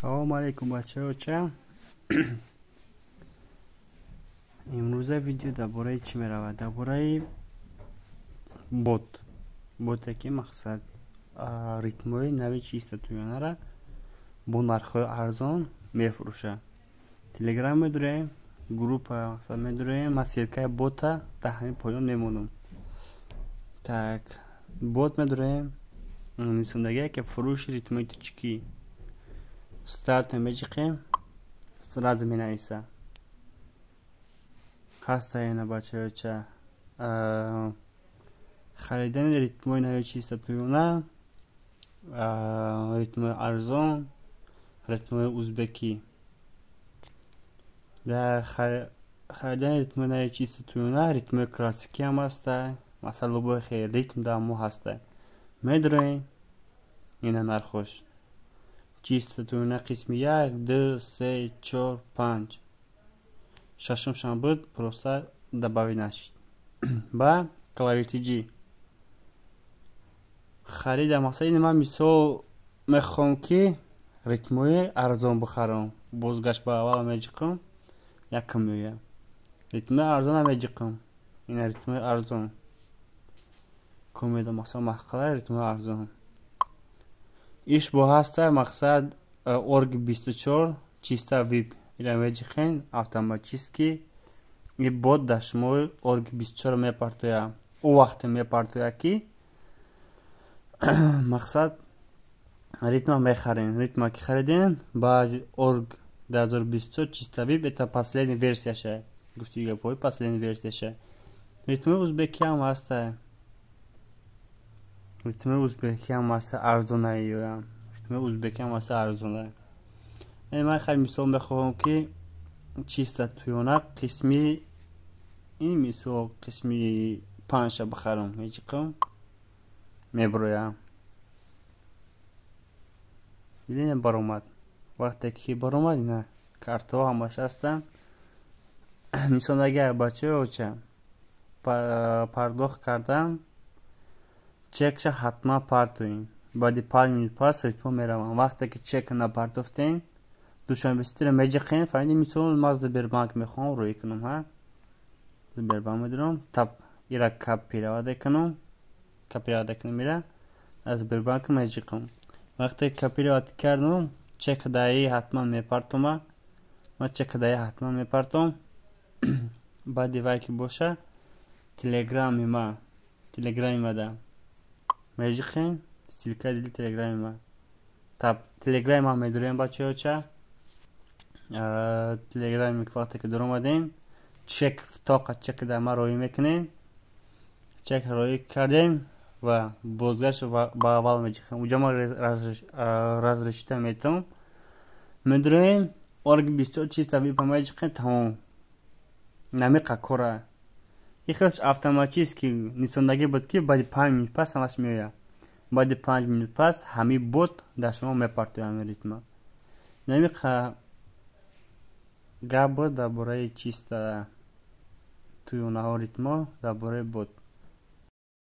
салом алейкум бачаҳо. имрӯза видео дар бораи чӣ меравад? Дар бораи боте ки мақсад ритмҳои нави чистотуёнара бо нархҳои арзон мефурӯшад. Телеграм медурем, группа мақсад медурем. Ман силкаи бота дар ҳамин поён мемонам. Так, бот медурем нисондагие ки фурӯши ритмҳои тички старт меҷиқем, сразу менависа ҳаста яна бачаҳоча харидани ритмҳои нави чистотуёна, ритмҳои арзон, ритмҳои узбекӣ. Дар харидани ритмҳои нави чистотуёна ритмҳои классикӣ ҳам ҳаста. Масалан любой хел ритм дар мо ҳаста. Медурем ина нархош чистотуёна қисми 1, 2, 3, 4, 5 шашумшан буд просто добавить нашид. Ба клавитиҷи харида масалан ин ман мисол мехоҳам ки ритмҳои арзон бихарам. Бозгашт ба аввал меҷиқам, якм меоям. Ритмҳои арзон меҷиқам. Ина ритмҳои арзон. Комеда масалан махқала ритмҳои арзон. Иш бо ҳаста мақсад орг 24 чиста вип ира меҷиқен автоматически и бот дар шумои орг 24 мепартоя. О вақте мепартоя ки мақсад ритма мехарен. Ритма ки хариден баъди орг 2024 чиста вип это последняя версияша. Гуфтига пой последняя версияша. Ритмҳои узбекӣ ҳам ҳаста. Ритмҳои узбекӣ ҳам ҳаста арзона ёям. Ритмҳои узбекӣ ҳам ҳаста арзона. Ман хеле мисол мехоҳам ки чистотуёна қисми ин мисол қисми 5 бихарам. Меҷиқам меброям. Бинем баромад. Вақте ки баромад ина картаҳо ҳамаш ҳастанд. Мисол агар бачаҳоча пардохт кардам, чекша ҳатман партоен. Баъди 5 минут пас ритмо меравам. Вақте ки чек напартофтен душанбеситира меҷиқен. Фаҳмидем мисол ман Сбербанк мехоҳам рӯй кунам. Сбербанк медурам. Тап ира копировать кунам. Копировать кунам ира. Аз Сбербанк меҷиқам. Вақте копировать кардам, чек даи ҳатман мепартома. Ман чек даи ҳатман мепартом. Баъди вай ки боша телеграми ма да меҷиқен. Силкаи дили телеграми ма. Тап телеграми ма медурем бачаҳоча. Телеграми вақте ки дуромаден чек фтоқа чек дар ма роӣ мекунен. Чек роӣ карден ва бозгашт ба аввал меҷиқем. Уҷа ма разрешита метавам. Медурем орг 24 чиста випа меҷиқен тамом. Намиқа кора. Ихелш автоматически нисондагӣ буд ки баъди 5 минут пас ҳамаш меояд. Баъди 5 минут пас ҳамин бот дар шумо мепартояд ҳамин ритма. Намиқа гап буд дар бораи чиста туёнаҳо ритмо дар бораи бот.